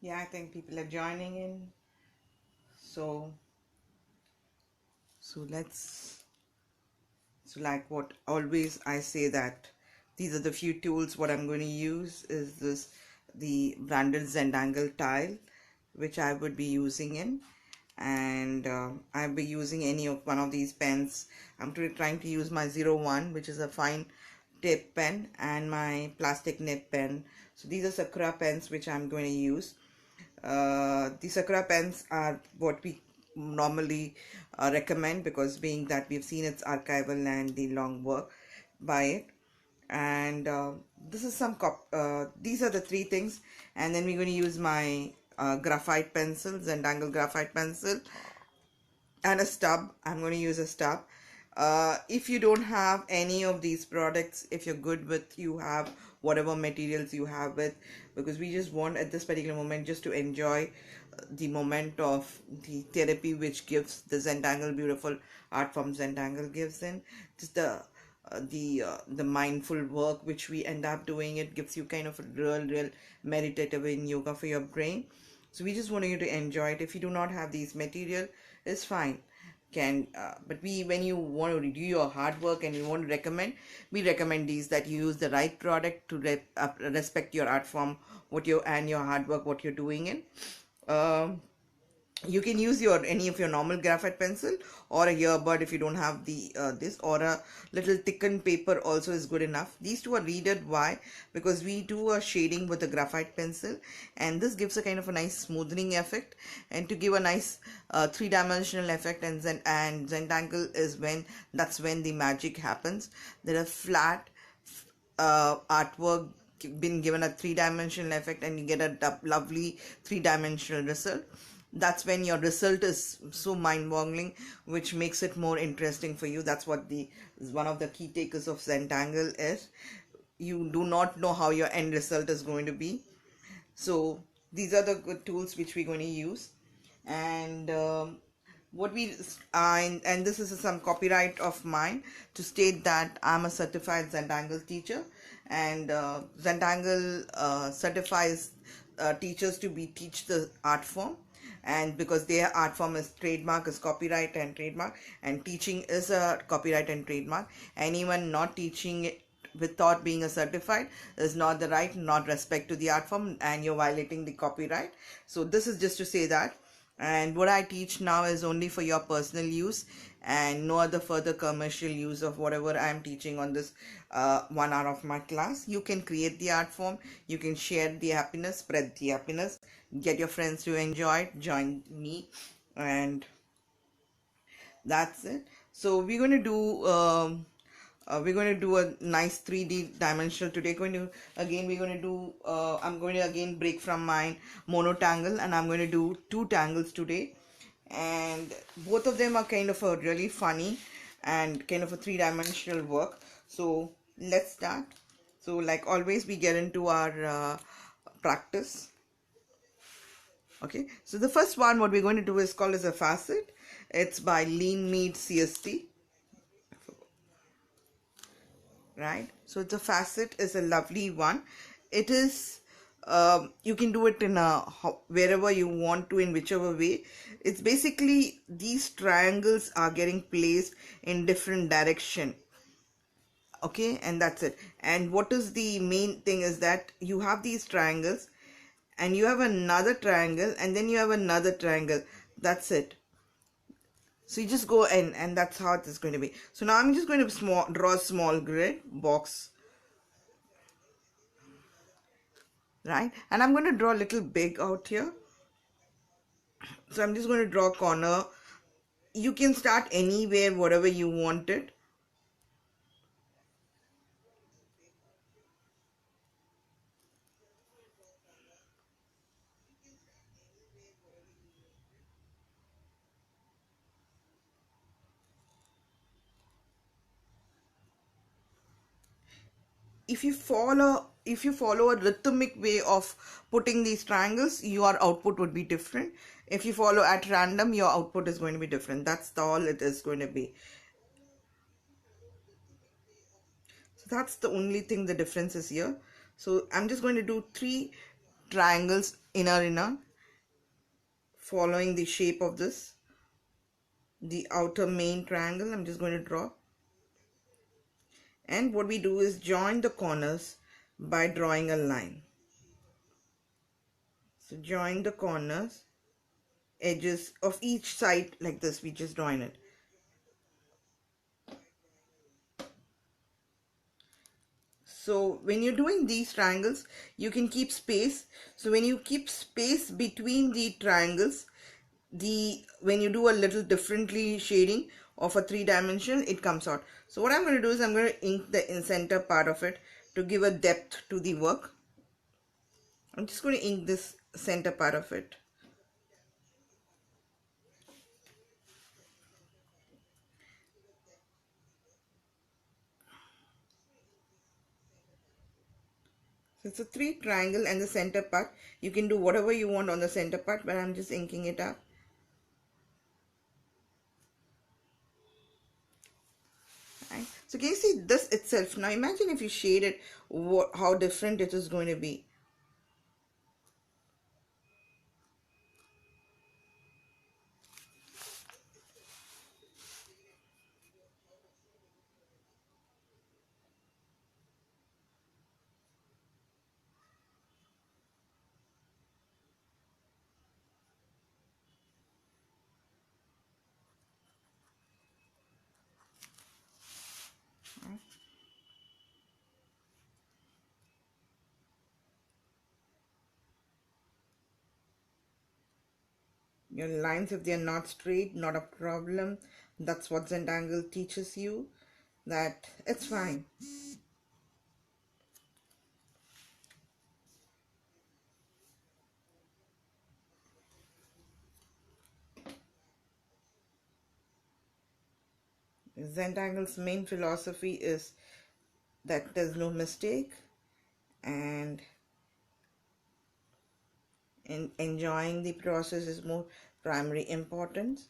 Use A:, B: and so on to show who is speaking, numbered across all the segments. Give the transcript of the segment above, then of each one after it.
A: Yeah, I think people are joining in. So, let's. So, like what always I say that these are the few tools. What I'm going to use is the branded Zentangle tile, which I would be using in, and I'll be using any of one of these pens. I'm trying to use my 01, which is a fine tip pen, and my plastic nib pen. So these are Sakura pens which I'm going to use. The Sakura pens are what we normally recommend, because being that we've seen its archival and the long work by it. And this is these are the three things. And then we're going to use my graphite pencil, Zentangle graphite pencil, and a stub. I'm going to use a stub. If you don't have any of these products, if you're good with, you have whatever materials you have with, because we just want at this particular moment just to enjoy the moment of the therapy which gives the Zentangle, beautiful art form Zentangle gives in. Just the mindful work which we end up doing, it gives you kind of a real meditative in yoga for your brain. So we just want you to enjoy it. If you do not have these material, it's fine. But we, when you want to do your hard work and you want to recommend, we recommend these, that you use the right product to respect your art form, what you and your hard work, what you're doing in. um you can use your any of your normal graphite pencil, or a earbud if you don't have the this, or a little thickened paper also is good enough. These two are needed. Why? Because we do a shading with a graphite pencil, and this gives a kind of a nice smoothing effect, and to give a nice three-dimensional effect. And Zentangle is when, that's when the magic happens. There are flat artwork been given a three-dimensional effect, and you get a lovely three-dimensional result. That's when your result is so mind-boggling, which makes it more interesting for you. That's what the one of the key takers of Zentangle is. You do not know how your end result is going to be. So these are the good tools which we're going to use. And what we and this is some copyright of mine to state that I'm a certified Zentangle teacher, and Zentangle certifies teachers to be teach the art form. And because their art form is trademark, is copyright and trademark, and teaching is a copyright and trademark. Anyone not teaching it without being a certified is not the right, not respect to the art form, and you're violating the copyright. So this is just to say that. And what I teach now is only for your personal use, and no other further commercial use of whatever I am teaching on this 1 hour of my class. You can create the art form, you can share the happiness, spread the happiness, get your friends to enjoy it, join me, and that's it. So we're going to do a nice 3D dimensional today. We're going to do I'm going to again break from my monotangle, and I'm going to do two tangles today. And both of them are kind of a really funny and kind of a three-dimensional work. So let's start. So like always, we get into our practice. Okay, so the first one what we're going to do is called as a facet. It's by Lean Meat CST, right? So the facet is a lovely one. It is you can do it in wherever you want to, in whichever way. It's basically these triangles are getting placed in different direction. Okay, and that's it. And what is the main thing is that you have these triangles, and you have another triangle, and then you have another triangle. That's it. So you just go in, and that's how it is going to be. So now I'm just going to draw a small grid box, right? And I'm going to draw a little big out here. So I'm just going to draw a corner. You can start anywhere, whatever you want it. If you follow a rhythmic way of putting these triangles, your output would be different. If you follow at random, your output is going to be different. That's all it is going to be. So that's the only thing, the difference is here. So I'm just going to do three triangles, inner, following the shape of this, the outer main triangle. I'm just going to draw. And what we do is join the corners by drawing a line. So join the corners, edges of each side like this, we just join it. So when you're doing these triangles, you can keep space. So when you keep space between the triangles, when you do a little differently shading of a 3-dimensional, it comes out. So what I'm going to do is I'm going to ink the center part of it to give a depth to the work. I'm just going to ink this center part of it. So it's a 3 triangle and the center part. You can do whatever you want on the center part, but I'm just inking it up. Right. So can you see this itself? Now imagine if you shade it, how different it is going to be. Your lines, if they are not straight, not a problem. That's what Zentangle teaches you, that it's fine. Zentangle's main philosophy is that there's no mistake, and enjoying the process is more primary importance.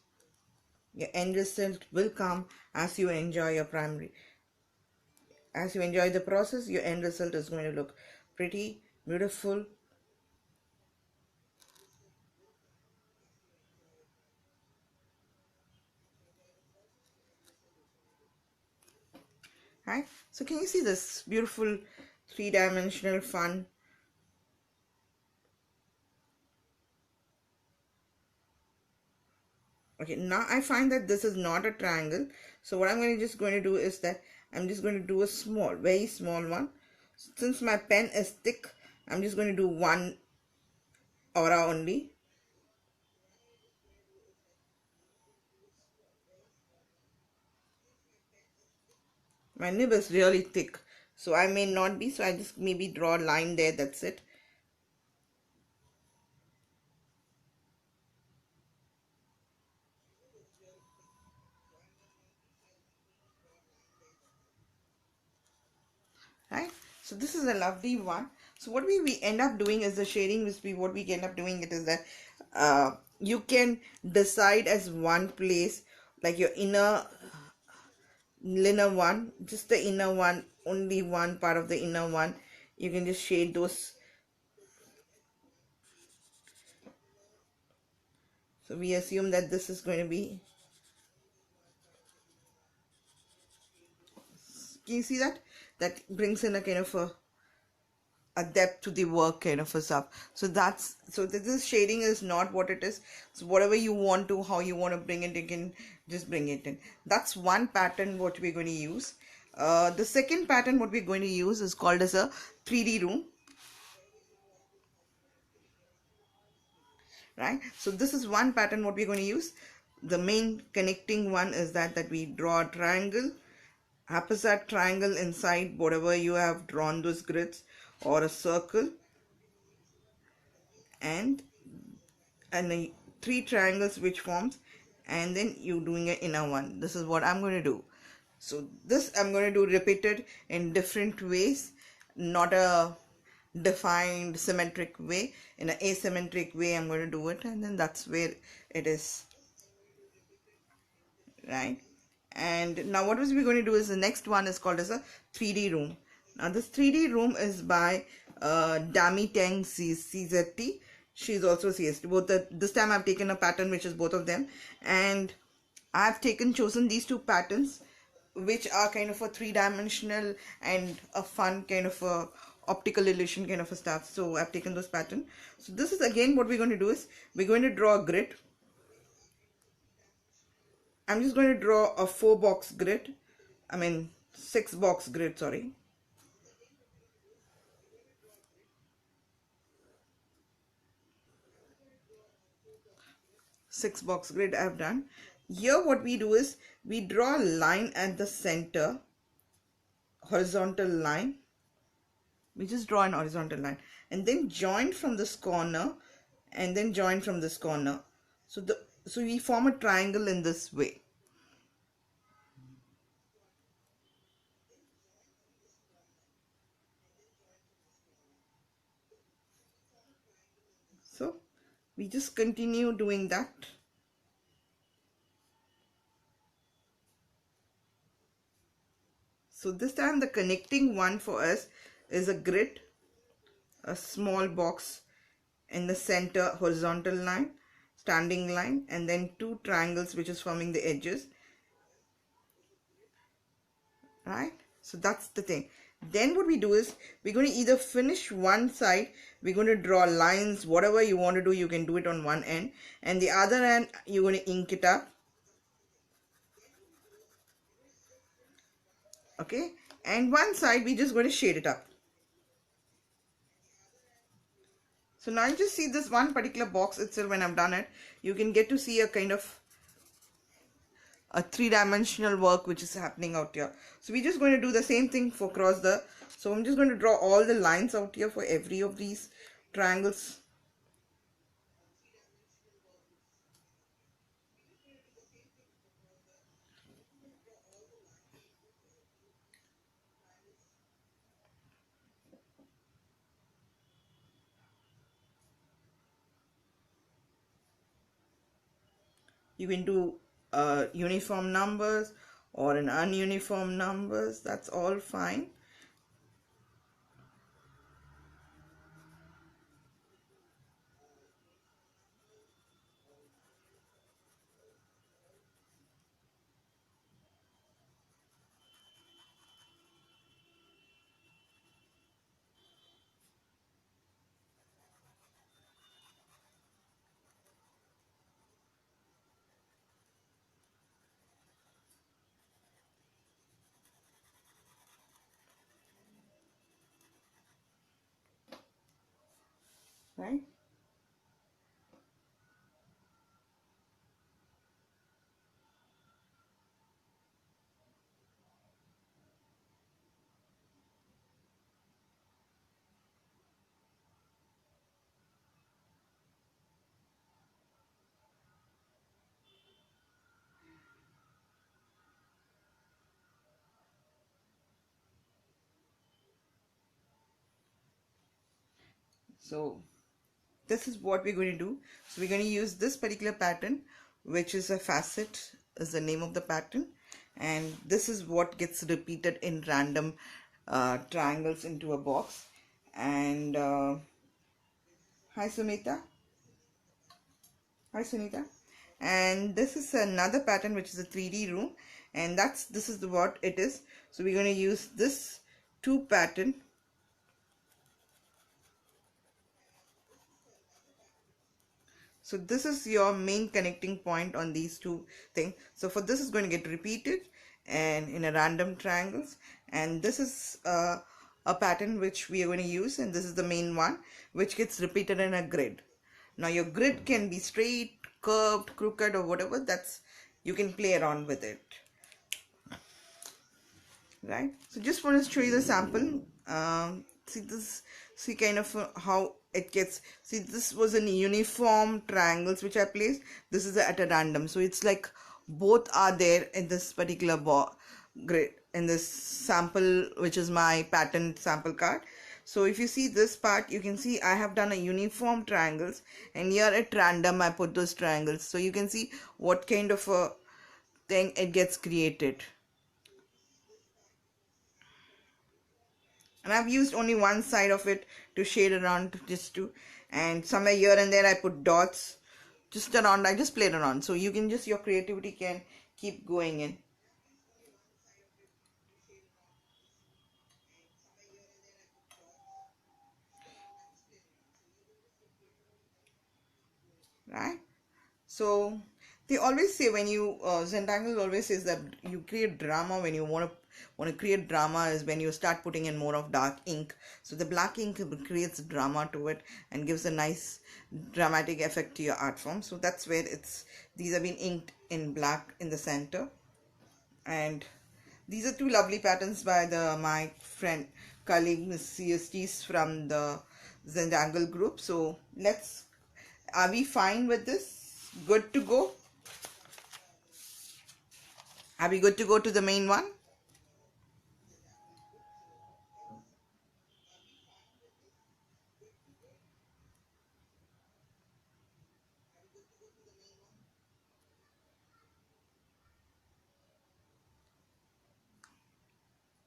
A: Your end result will come as you enjoy your primary. As you enjoy the process, your end result is going to look pretty, beautiful. Right? So can you see this beautiful 3-dimensional fun? Okay, now I find that this is not a triangle. So what I'm just going to do is that I'm just going to do a small, very small one. Since my pen is thick, I'm just going to do one aura only. My nib is really thick, so I may not be, so I just maybe draw a line there, that's it. Right, so this is a lovely one. So what we end up doing is the shading, what we end up doing it is that you can decide as one place, like your inner one, just the inner one, only one part of the inner one, you can just shade those. So we assume that this is going to be, can you see that brings in a kind of a depth to the work kind of a stuff. So this shading is not what it is. So whatever you want to, how you want to bring it, you can just bring it in. That's one pattern what we're going to use. The second pattern what we're going to use is called as a 3D room. Right, so this is one pattern what we're going to use. The main connecting one is that we draw a triangle, opposite triangle inside whatever you have drawn those grids, or a circle, and 3 triangles which forms, and then you doing an inner one. This is what I'm going to do. So this I'm going to do repeated in different ways, not a defined symmetric way. In an asymmetric way I'm going to do it, and then that's where it is. Right, and now what we're going to do is the next one is called as a 3D room. Now this 3D room is by CZT. She's also CST. This time I've taken a pattern which is both of them, and I've chosen these two patterns, which are kind of a three-dimensional and a fun kind of a optical illusion kind of a stuff. So I've taken those patterns. So this is again what we're going to do is we're going to draw a grid. I'm just going to draw a 4-box grid. I mean 6-box grid, sorry. 6-box grid I've done. Here what we do is we draw a line at the center, horizontal line. We just draw an horizontal line and then join from this corner and then join from this corner. So we form a triangle in this way. So we just continue doing that. So this time the connecting one for us is a grid, a small box in the center, horizontal line, standing line, and then two triangles which is forming the edges, right? So that's the thing. Then what we do is we're going to either finish one side, we're going to draw lines, whatever you want to do, you can do it on one end, and the other end you're going to ink it up, okay? And one side we're just going to shade it up. So now you just see this one particular box itself. When I've done it, you can get to see a kind of a three-dimensional work which is happening out here. So we're just going to do the same thing for so I'm just going to draw all the lines out here for every of these triangles. You can do uniform numbers or an ununiform numbers, that's all fine. Right? So this is what we're going to do. So we're going to use this particular pattern, which is a facet, is the name of the pattern, and this is what gets repeated in random triangles into a box. And hi Sumita, hi Sunita. And this is another pattern which is a 3D room, and this is what it is. So we're going to use this two pattern. So this is your main connecting point on these two things. So for this is going to get repeated and in a random triangles, and this is a pattern which we are going to use, and this is the main one which gets repeated in a grid. Now your grid can be straight, curved, crooked, or whatever. That's, you can play around with it, right? So just want to show you the sample. See kind of how it gets. See, this was in uniform triangles which I placed. This is at a random, so it's like both are there in this particular grid, in this sample, which is my pattern sample card. So if you see this part, you can see I have done a uniform triangles, and here at random I put those triangles, so you can see what kind of a thing it gets created. And I've used only one side of it to shade around just to, and somewhere here and there I put dots just around. I just played around, so you can just, your creativity can keep going in, right? So they always say, when you Zentangle always says that you create drama when you want to create drama is when you start putting in more of dark ink. So the black ink creates drama to it and gives a nice dramatic effect to your art form. So that's where it's, these have been inked in black in the center. And these are two lovely patterns by my friend colleague Miss CSTs from the Zentangle group. So let's, are we fine with this? Good to go? Are we good to go to the main one?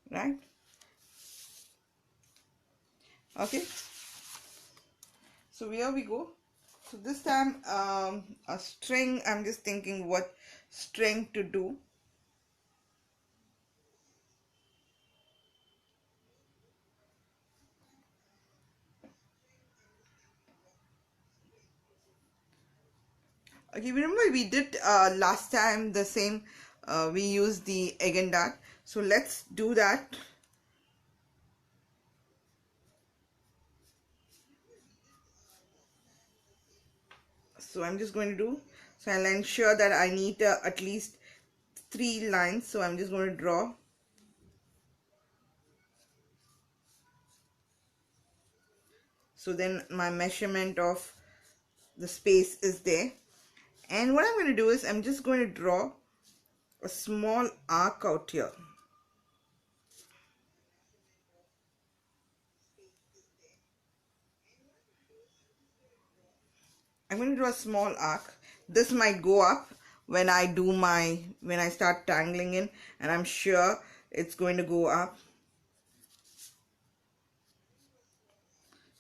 A: Right? Okay. So here we go. So this time a string, I'm just thinking what string to do. Okay, remember we did last time the same, we used the egg and dart. So let's do that. So I'm just going to do, so I'll ensure that I need at least 3 lines. So I'm just going to draw. So then my measurement of the space is there. And what I'm going to do is I'm just going to draw a small arc out here. I'm going to draw a small arc. This might go up when I do my, when I start tangling in, and I'm sure it's going to go up.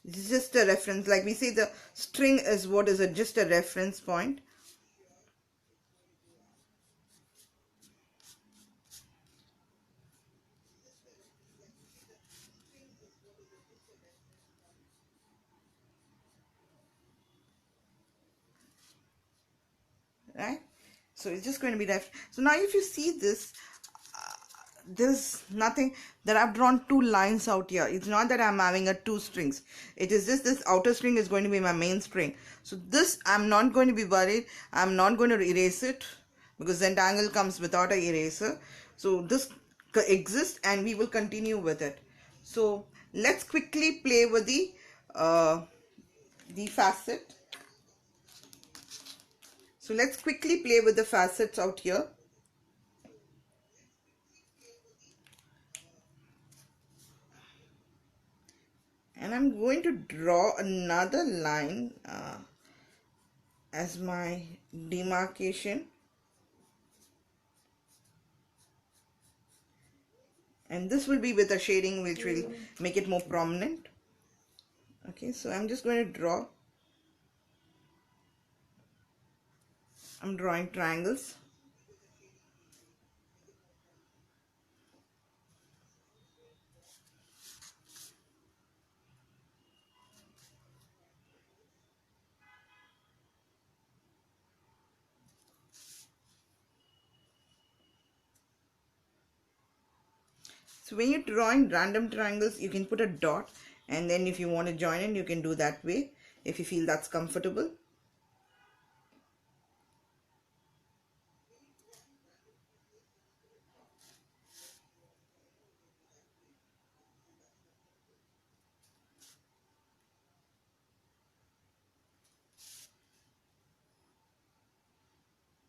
A: This is just a reference, like we say the string is what is it, just a reference point. Right, so it's just going to be left. So now if you see this, there's nothing that I've drawn 2 lines out here. It's not that I'm having a 2 strings. It is just this outer string is going to be my main string. So this I'm not going to be worried. I'm not going to erase it because Zentangle comes without a eraser. So this exists and we will continue with it. So let's quickly play with the facet. So let's quickly play with the facets out here. And I'm going to draw another line as my demarcation, and this will be with a shading which will make it more prominent. Okay, so I'm just going to draw, I'm drawing triangles. So when you're drawing random triangles, you can put a dot, and then if you want to join in, you can do that way if you feel that's comfortable.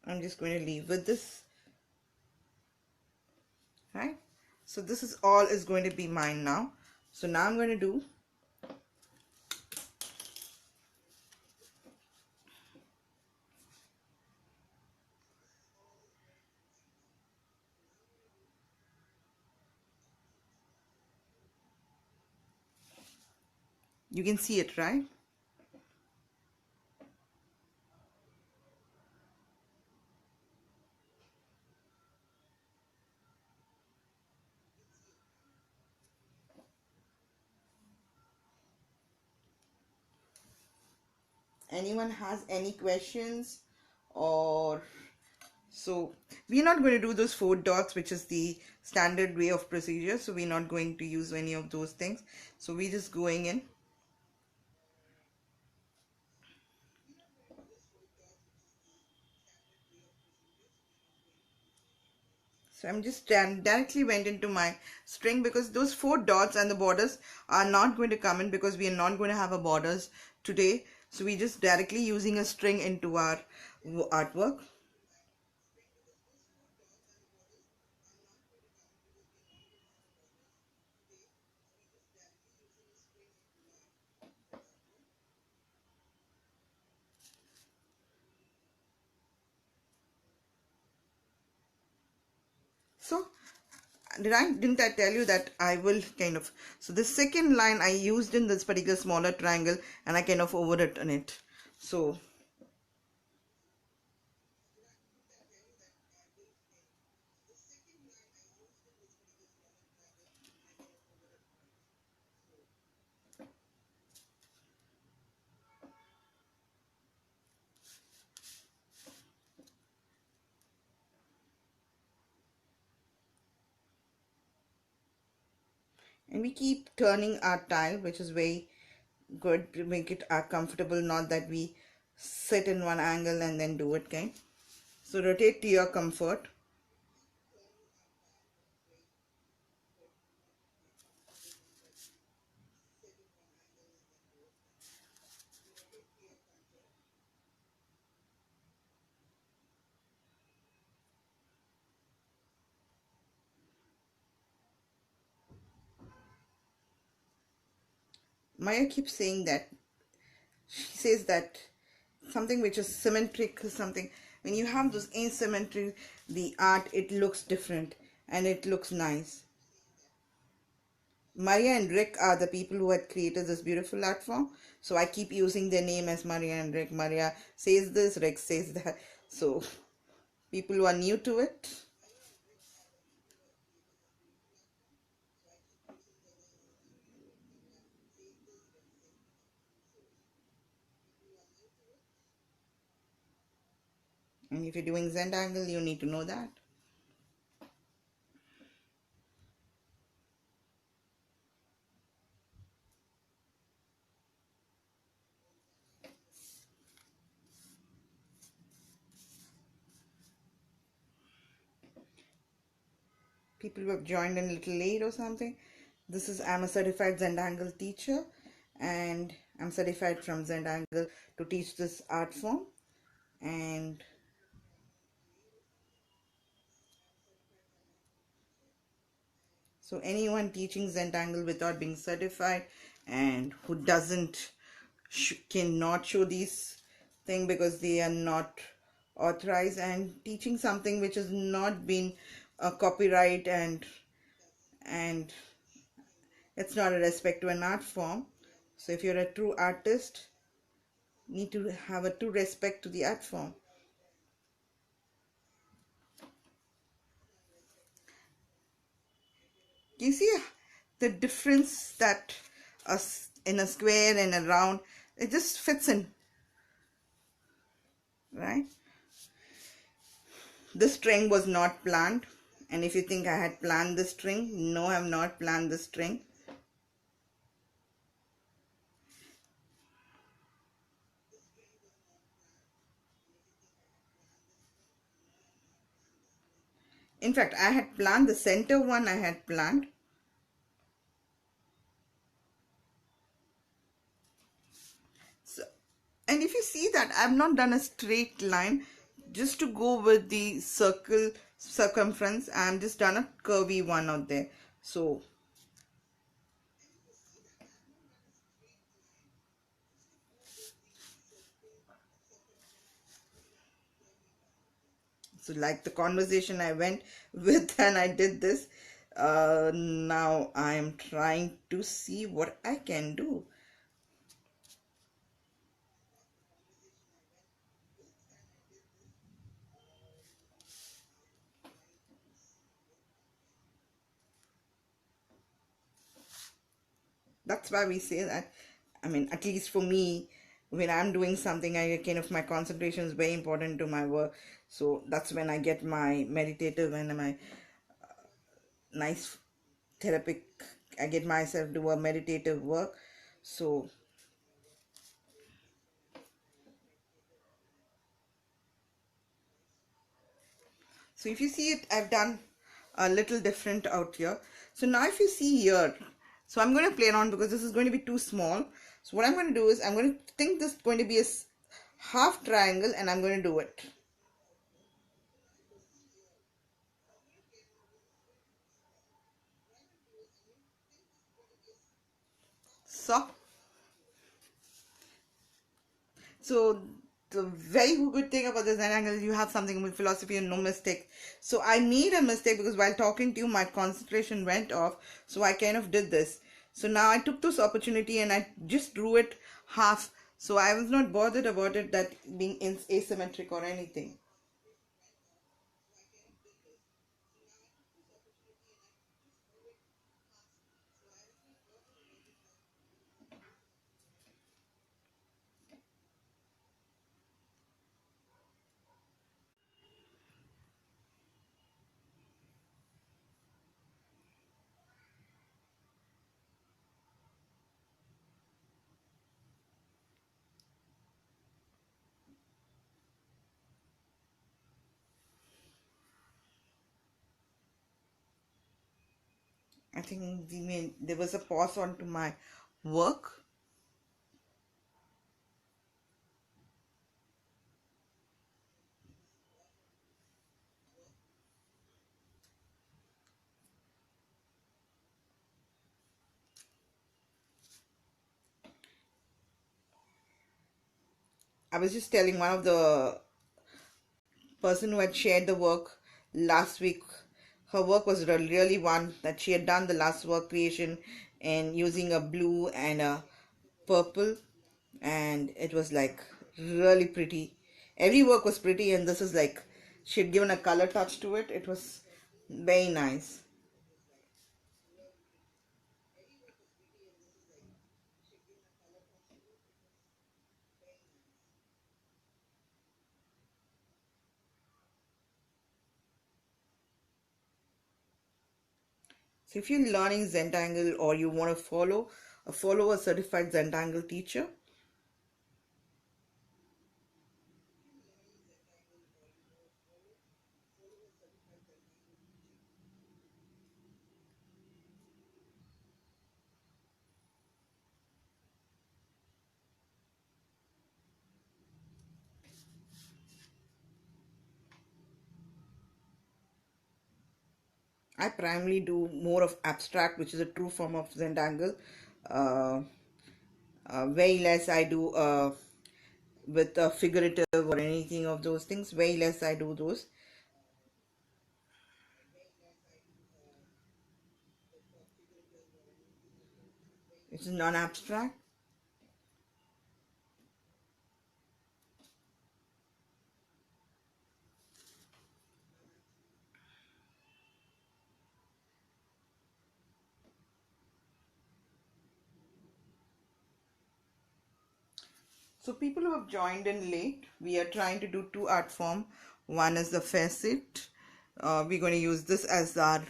A: I'm just going to leave with this, right? So this is all is going to be mine now. So now I'm going to do, You can see it, right? Anyone has any questions? Or so we're not going to do those 4 dots, which is the standard way of procedure, so we're not going to use any of those things. So we're just going in. So I'm just directly went into my string, because those 4 dots and the borders are not going to come in, because we are not going to have a borders today. So we just directly using a string into our artwork. So didn't I tell you that I will kind of, so the second line I used in this particular smaller triangle, and I kind of overwritten it. So and we keep turning our tile, which is very good to make it comfortable, not that we sit in one angle and then do it kind. So rotate to your comfort. Maya keeps saying that, she says that something which is symmetric is something, when you have those asymmetry, the art, it looks different and it looks nice. Maria and Rick are the people who had created this beautiful art form. So I keep using their name as Maria and Rick. Maria says this, Rick says that. So people who are new to it, and if you're doing Zentangle, you need to know that. People who have joined in a little late or something. This is, I'm a certified Zentangle teacher, and I'm certified from Zentangle to teach this art form. And so anyone teaching Zentangle without being certified and who doesn't cannot show these thing because they are not authorized, and teaching something which has not been a copyright, and it's not a respect to an art form. So if you're a true artist, need to have a true respect to the art form. You see the difference that us in a square and a round, it just fits in, right? This string was not planned, and if you think I had planned this string, no, I have not planned this string. In fact, I had planned the center one, I had planned. So, and if you see that I've not done a straight line, just to go with the circle circumference, I'm just done a curvy one out there. So like the conversation I went with and I did this. Now I am trying to see what I can do. That's why we say that. I mean, at least for me, when I'm doing something, I kind of, my concentration is very important to my work. So that's when I get my meditative and my nice therapeutic, I get myself do a meditative work. So so if you see it, I've done a little different out here. So now if you see here, so I'm going to play around because this is going to be too small. So what I'm going to do is I'm going to think this is going to be a half triangle, and I'm going to do it. So the very good thing about the Zen angle is you have something with philosophy and no mistake. So I made a mistake because while talking to you, my concentration went off. So I kind of did this. So now I took this opportunity and I just drew it half. So I was not bothered about it that being asymmetric or anything. I think there was a pause onto my work. I was just telling one of the person who had shared the work last week, her work was really one that she had done the last work creation and using a blue and a purple, and it was like really pretty. Every work was pretty, and this is like she had given a color touch to it. It was very nice. So if you're learning Zentangle or you want to follow a certified Zentangle teacher, I primarily do more of abstract, which is a true form of Zentangle. Uh, very less I do with figurative or anything of those things. Very less I do those. It's non-abstract. So people who have joined in late, we are trying to do two art form. One is the facet. We're going to use this as our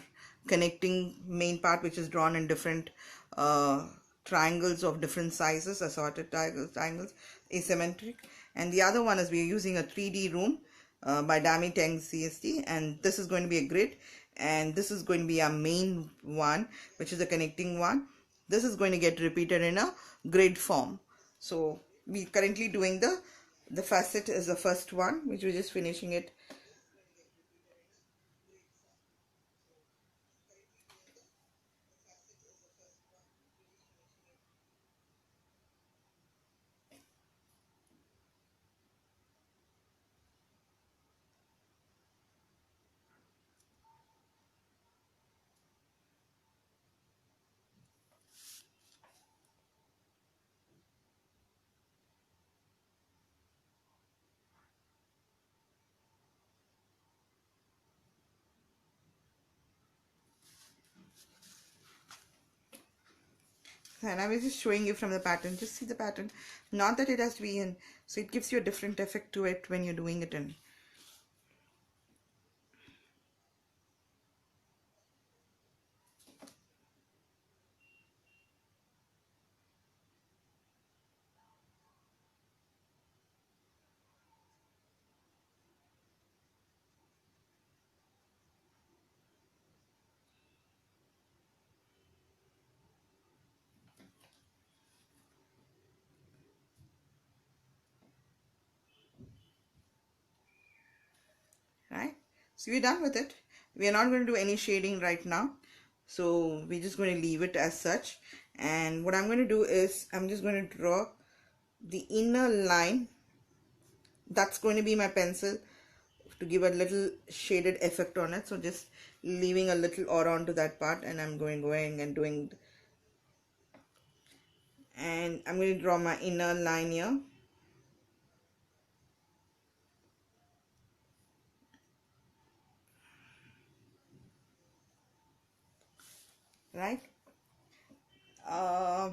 A: connecting main part, which is drawn in different uh, triangles of different sizes, assorted triangles, asymmetric. And the other one is we are using a 3D room by Dami Teng CST, and this is going to be a grid, and this is going to be our main one, which is a connecting one. This is going to get repeated in a grid form. So we currently doing the facet is the first one, which we're just finishing it. And I was just showing you from the pattern. Just see the pattern. Not that it has to be in. So it gives you a different effect to it when you're doing it in. Right? So we're done with it. We are not going to do any shading right now. So we're just going to leave it as such. And what I'm going to do is I'm just going to draw the inner line. That's going to be my pencil to give a little shaded effect on it. So just leaving a little aura onto that part, and I'm going and doing, and I'm going to draw my inner line here. Right? Uh,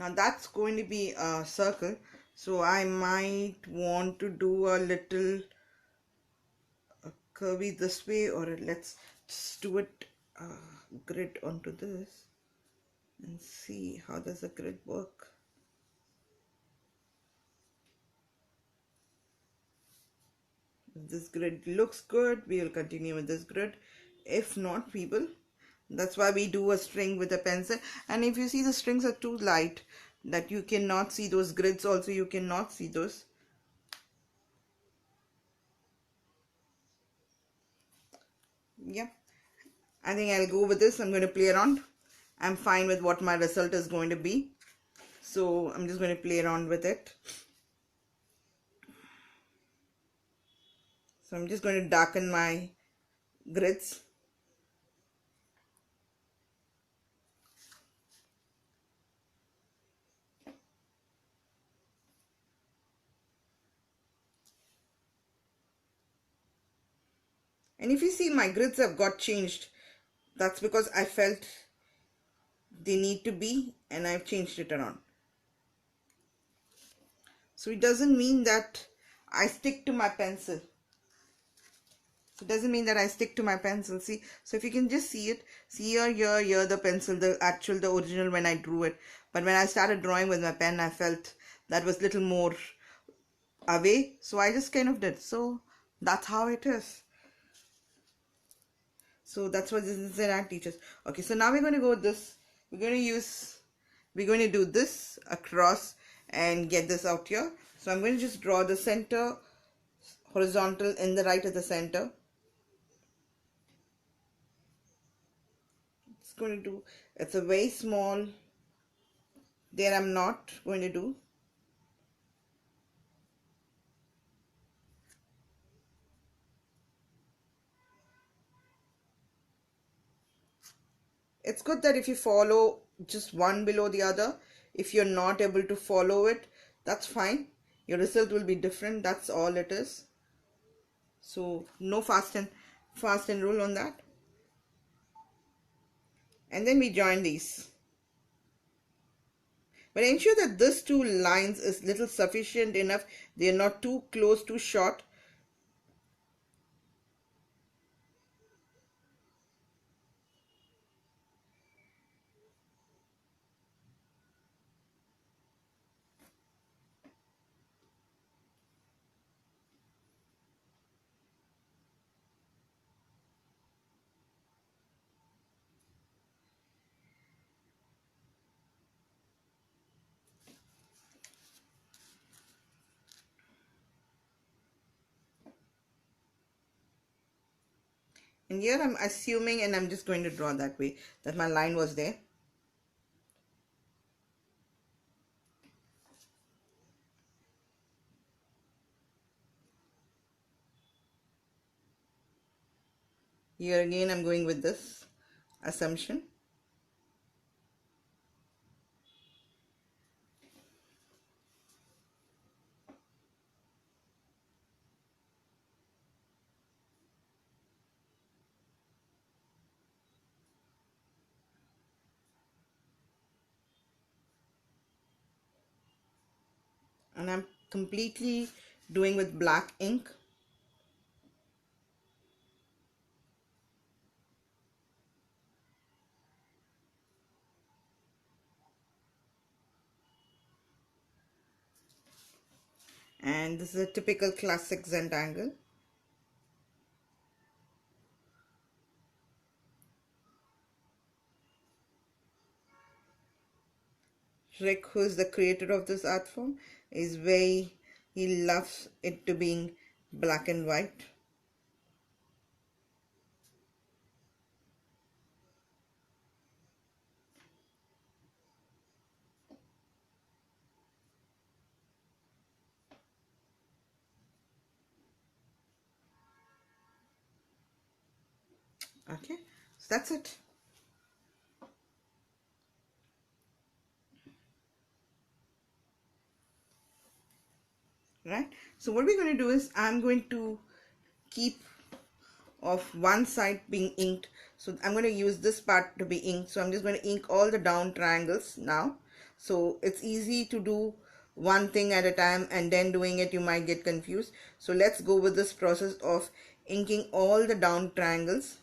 A: Now that's going to be a circle, so I might want to do a little curvy this way, or let's just do it grid onto this and see how does the grid work. If this grid looks good, we will continue with this grid. If not, we will. That's why we do a string with a pencil. And if you see the strings are too light that you cannot see those grids, also you cannot see those. Yeah, I think I'll go with this. I'm going to play around. I'm fine with what my result is going to be. So I'm just going to play around with it. So I'm just going to darken my grids. And if you see my grids have got changed, that's because I felt they need to be, and I've changed it around. So it doesn't mean that I stick to my pencil. So it doesn't mean that I stick to my pencil. See, so if you can just see it, see here, the pencil, the original when I drew it. But when I started drawing with my pen, I felt that was little more away. So I just kind of did. So that's how it is. So that's what this is that teaches. Okay, so now we're going to go with this. We're going to do this across and get this out here. So I'm going to just draw the center horizontal in the right of the center. It's a very small, there I'm not going to do. It's good that if you follow just one below the other, if you're not able to follow it, that's fine. Your result will be different. That's all it is. So no fast and rule on that. And then we join these. But ensure that this two lines is little sufficient enough. They are not too close, too short. And here I'm assuming, and I'm just going to draw that way, that my line was there. Here again I'm going with this assumption. and I'm completely doing with black ink. And this is a typical classic Zentangle. Rick, who is the creator of this art form, is very, he loves it to being black and white. Okay, so that's it. Right, so what we're going to do is I'm going to keep of one side being inked, so I'm going to use this part to be inked. So I'm just going to ink all the down triangles now, so it's easy to do one thing at a time, and then doing it you might get confused. So let's go with this process of inking all the down triangles.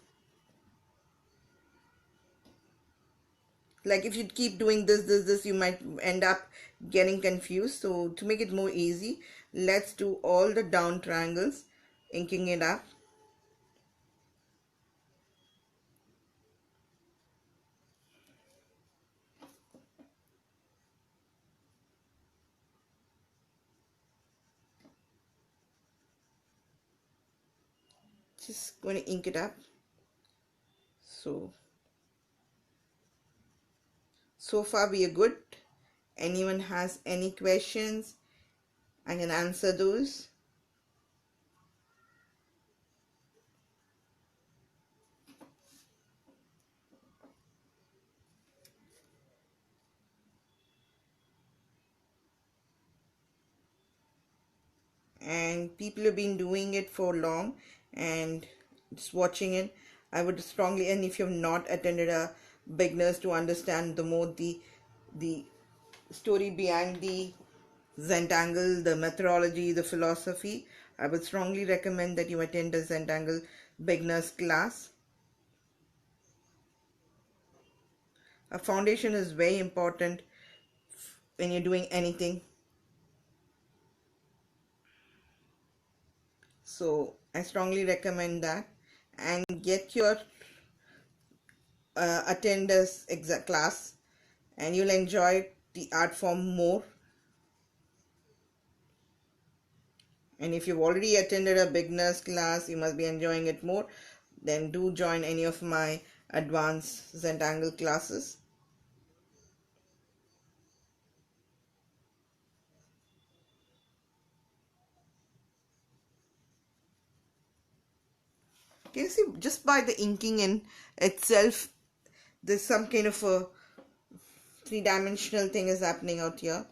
A: Like if you keep doing this, you might end up getting confused. So to make it more easy, let's do all the down triangles, inking it up. Just going to ink it up. So far we are good. Anyone has any questions, I can answer those. And people have been doing it for long and just watching it, I would strongly, and if you have not attended a beginners to understand the more the story behind the Zentangle, the methodology, the philosophy, I would strongly recommend that you attend a Zentangle beginners class. A foundation is very important when you're doing anything. So I strongly recommend that, and get your attend this exact class, and you'll enjoy the art form more. And if you've already attended a beginner's class, you must be enjoying it more. Then do join any of my advanced Zentangle classes. Can you see, just by the inking in itself, there's some kind of a three-dimensional thing is happening out here.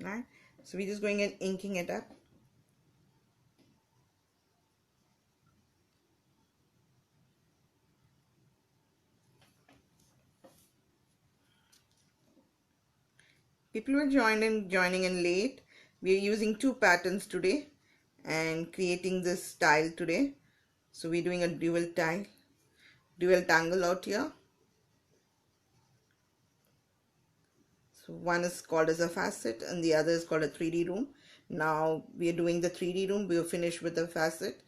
A: Right, so we're just going and inking it up. People were joining in late. We are using two patterns today and creating this style today. So we're doing a dual tangle out here. So one is called as a facet and the other is called a 3D room. Now we are doing the 3D room. We are finished with the facet.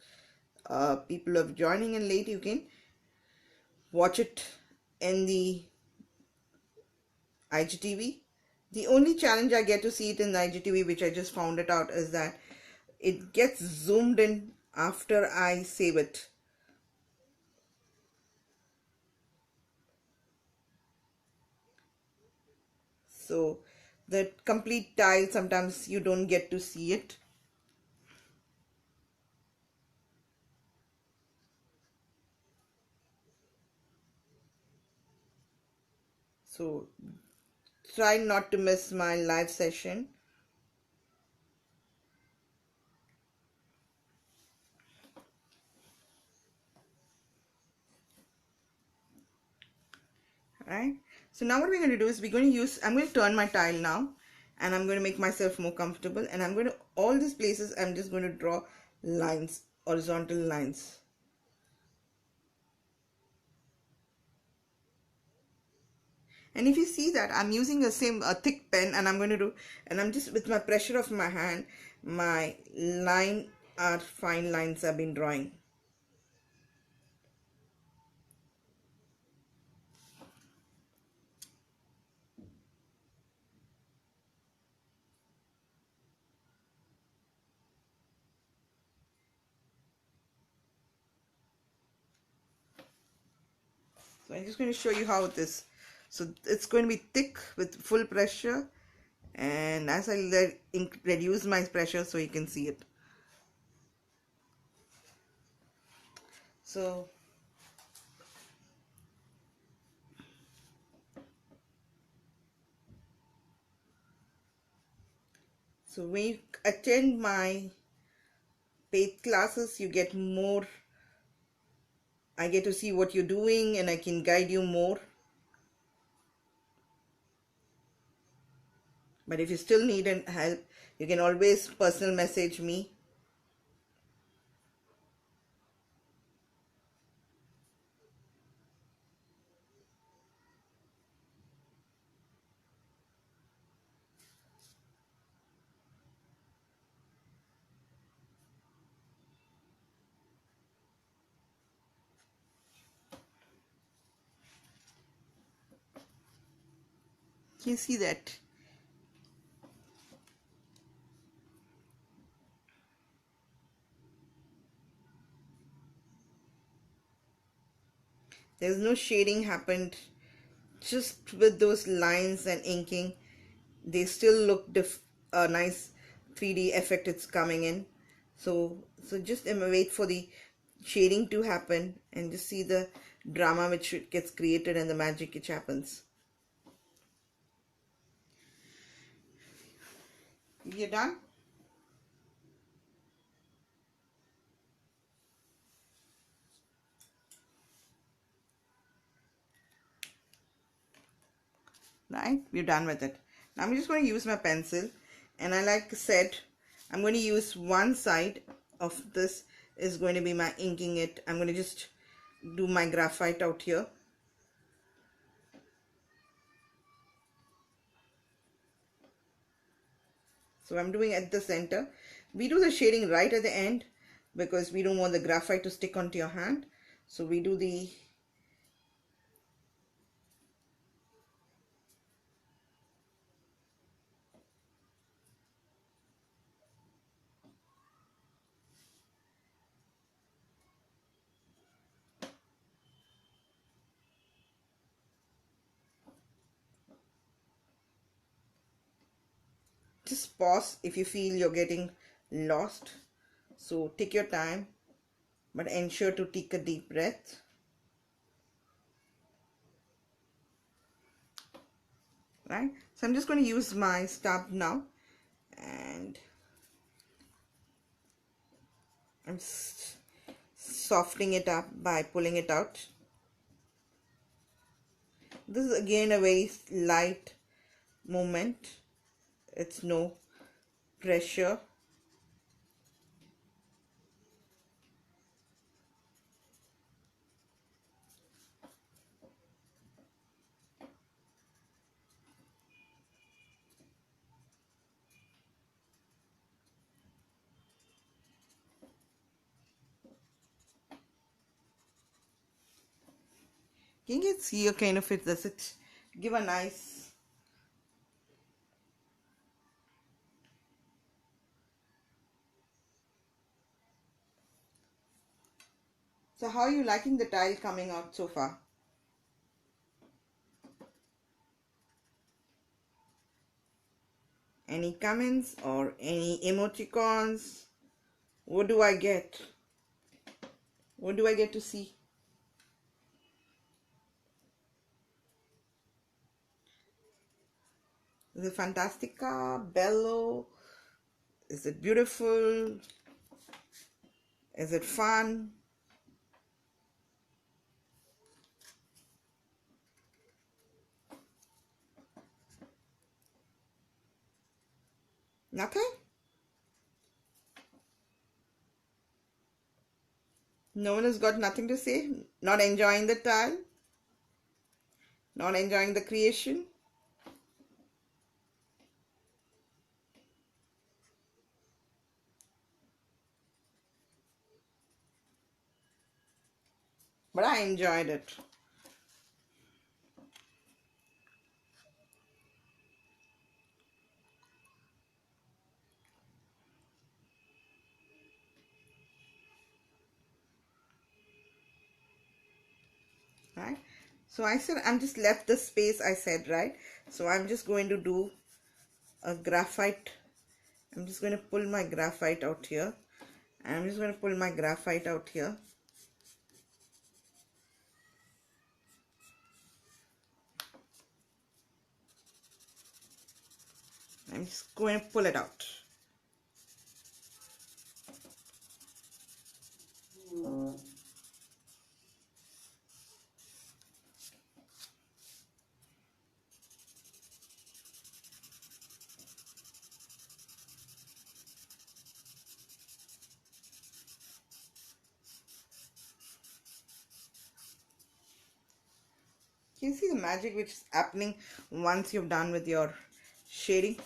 A: People are joining in late. You can watch it in the IGTV. The only challenge I get to see it in the IGTV, which I just found it out, is that it gets zoomed in after I save it. So the complete tile, sometimes you don't get to see it. So try not to miss my live session. Right, so now what we're going to do is I'm going to turn my tile now, and I'm going to make myself more comfortable, and I'm going to, all these places I'm just going to draw lines, horizontal lines. And if you see that I'm using a thick pen, and I'm going to do, and I'm just, with my pressure of my hand, my line are fine lines I've been drawing. So I'm just going to show you how this, so it's going to be thick with full pressure, and as I reduce my pressure, so you can see it. So when you attend my paid classes, you get more, I get to see what you're doing, and I can guide you more. But if you still need help, you can always personal message me. Can you see that? There's no shading happened, just with those lines and inking, they still look a nice 3D effect it's coming in. So just wait for the shading to happen, and just see the drama which gets created and the magic which happens. You're done? Right, we're done with it. Now I'm just going to use my pencil, and I, like I said, I'm going to use one side of this is going to be my inking it. I'm going to just do my graphite out here. So I'm doing at the center. We do the shading right at the end because we don't want the graphite to stick onto your hand. So we do the just pause if you feel you're getting lost. So take your time, but ensure to take a deep breath. Right, so I'm just going to use my stump now, and I'm softening it up by pulling it out. This is again a very light movement, it's no pressure. Can you see a kind of it? Does it give a nice? So how are you liking the tile coming out so far? Any comments or any emoticons? What do I get? What do I get to see? Is it fantastica? Bello? Is it beautiful? Is it fun? Nothing? No one has got nothing to say? Not enjoying the tile? Not enjoying the creation? But I enjoyed it. Right? So I said I'm just left the space, I said, right? So I'm just going to do a graphite. I'm just going to pull my graphite out here. And I'm just going to pull my graphite out here. I'm just going to pull it out. Can you see the magic which is happening once you've done with your shading?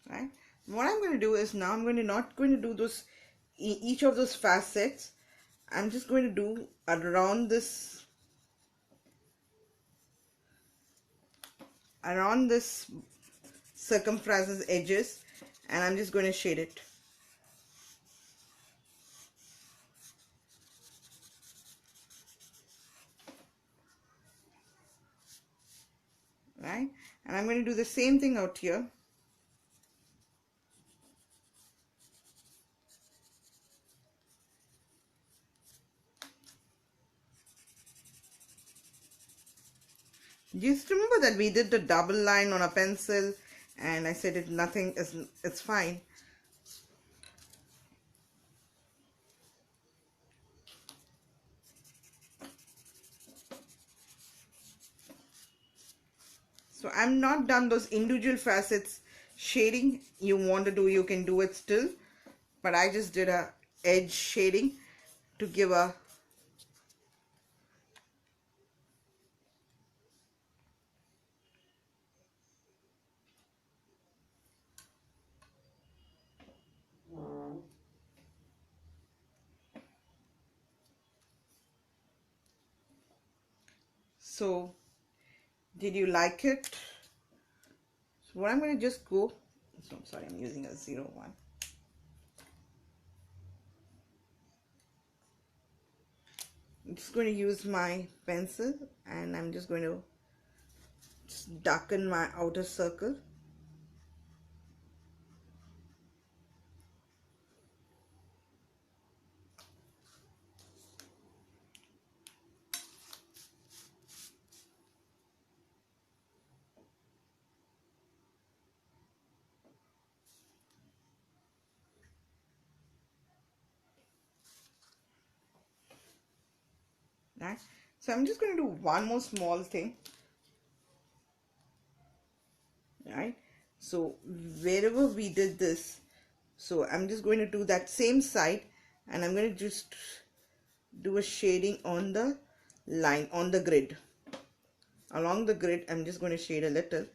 A: Right? What I'm going to do is now I'm going to not going to do those each of those facets. I'm just going to do around this circumference's edges, and I'm just going to shade it. Right? And I'm going to do the same thing out here. Just remember that we did the double line on a pencil, and I said it's fine. So I'm not done those individual facets shading. You want to do, you can do it still, but I just did a edge shading to give a so did you like it? So what I'm going to just go, so I'm sorry, I'm using a 01. I'm just going to use my pencil, and I'm just going to just darken my outer circle. Right? So I'm just going to do one more small thing. Right? So wherever we did this, so I'm just going to do that same side, and I'm going to just do a shading on the line, on the grid. Along the grid, I'm just going to shade a little.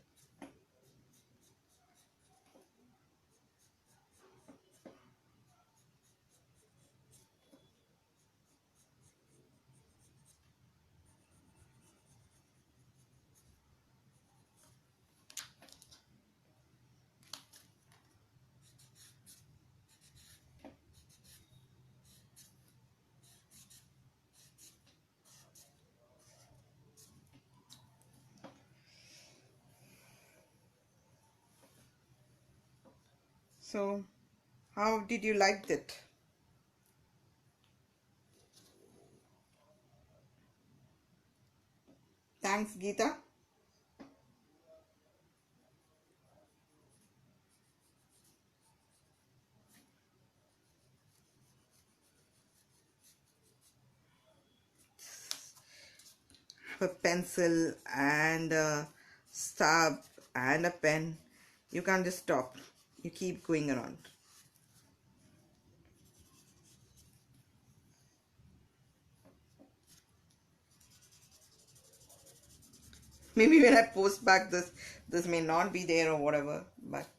A: So how did you like it? Thanks, Geeta. A pencil and a stub and a pen. You can't just stop. You keep going around. Maybe when I post back this may not be there or whatever, but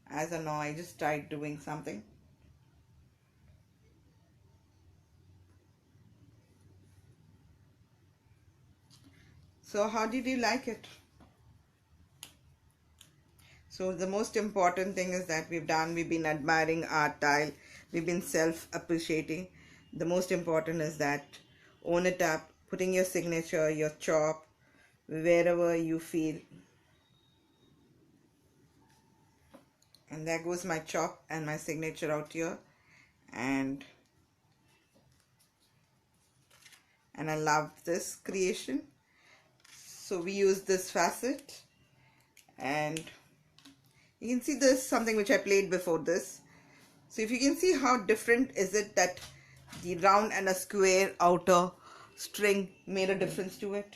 A: as of now I just tried doing something. So how did you like it? So the most important thing is that we've been admiring our tile, we've been self-appreciating. The most important is that own it up, putting your signature, your chalk, wherever you feel. And there goes my chalk and my signature out here. And I love this creation. So we use this facet, and you can see this something which I played before this. So if you can see how different is it that the round and a square outer string made a difference to it.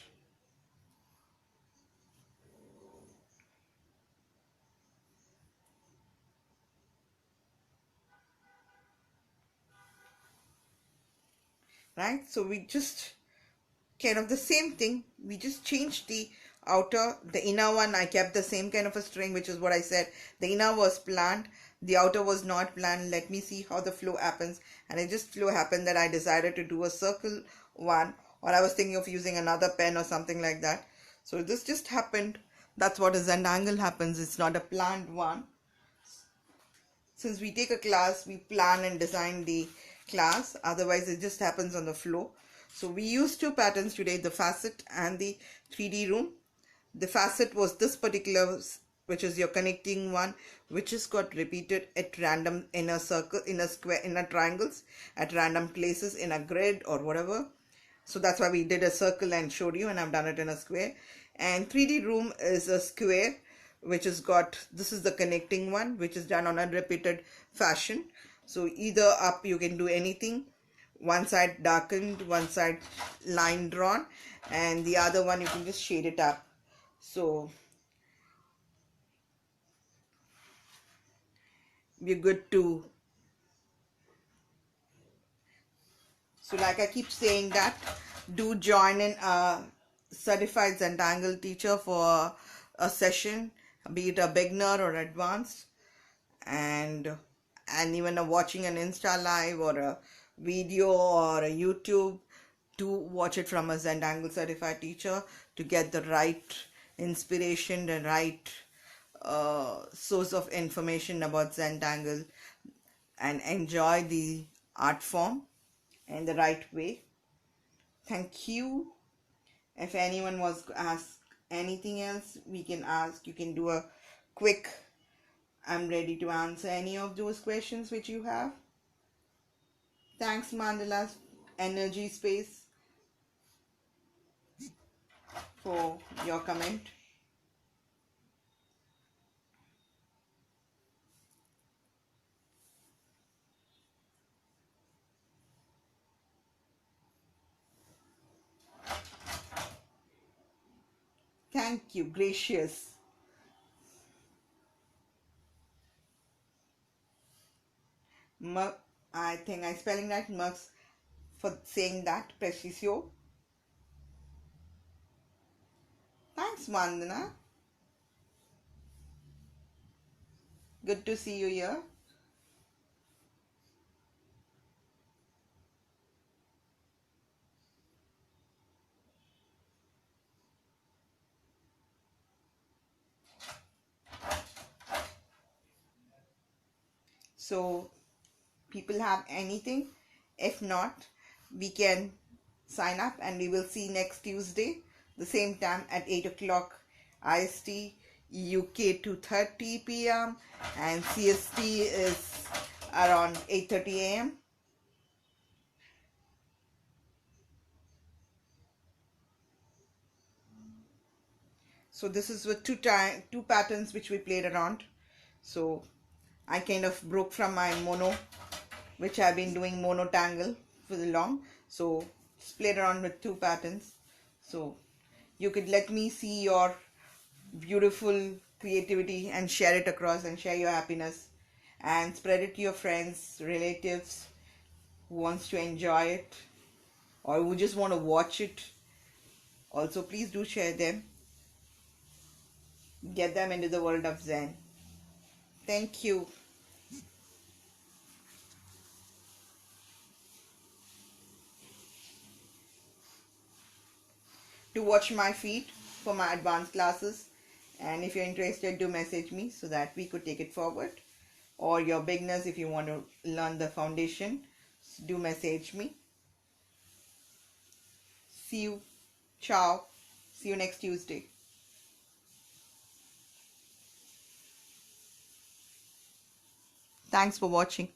A: Right? So we just kind of the same thing. We just changed the outer, the inner one I kept the same kind of a string, which is what I said. The inner was planned, the outer was not planned. Let me see how the flow happens. And it just flow happened that I decided to do a circle one, or I was thinking of using another pen or something like that. So this just happened. That's what a Zentangle happens. It's not a planned one. Since we take a class, we plan and design the class, otherwise it just happens on the flow. So we use two patterns today, the facet and the 3D room. The facet was this particular, which is your connecting one, which is got repeated at random in a circle, in a square, in a triangles, at random places in a grid or whatever. So that's why we did a circle and showed you, and I've done it in a square. And 3D room is a square which has got, this is the connecting one, which is done on a repeated fashion. So either up you can do anything, one side darkened, one side line drawn, and the other one you can just shade it up. So we're good to, so like I keep saying that, do join in a certified Zentangle teacher for a session, be it a beginner or advanced, and even watching an Insta live or a video or a YouTube, to watch it from a Zentangle certified teacher to get the right inspiration, the right source of information about Zentangle, and enjoy the art form in the right way. Thank you. If anyone was to ask anything else, we can ask. You can do a quick, I'm ready to answer any of those questions which you have. Thanks, Mandala Energy Space, for your comment. Thank you, gracious. I think I'm spelling right, Mux, for saying that, Preciso. Thanks, Vandana. Good to see you here. So, people have anything? If not, we can sign up, and we will see next Tuesday, the same time at 8 o'clock IST, UK 2:30 p.m. and CST is around 8:30 a.m. So this is with two patterns which we played around. So I kind of broke from my mono, which I've been doing mono tangle for the long. So just played around with two patterns. So you could let me see your beautiful creativity and share it across and share your happiness and spread it to your friends, relatives who wants to enjoy it or who just want to watch it. Also, please do share them. Get them into the world of Zen. Thank you. To watch my feed for my advanced classes, and if you're interested, do message me so that we could take it forward. Or your beginners, if you want to learn the foundation, do message me. See you. Ciao. See you next Tuesday. Thanks for watching.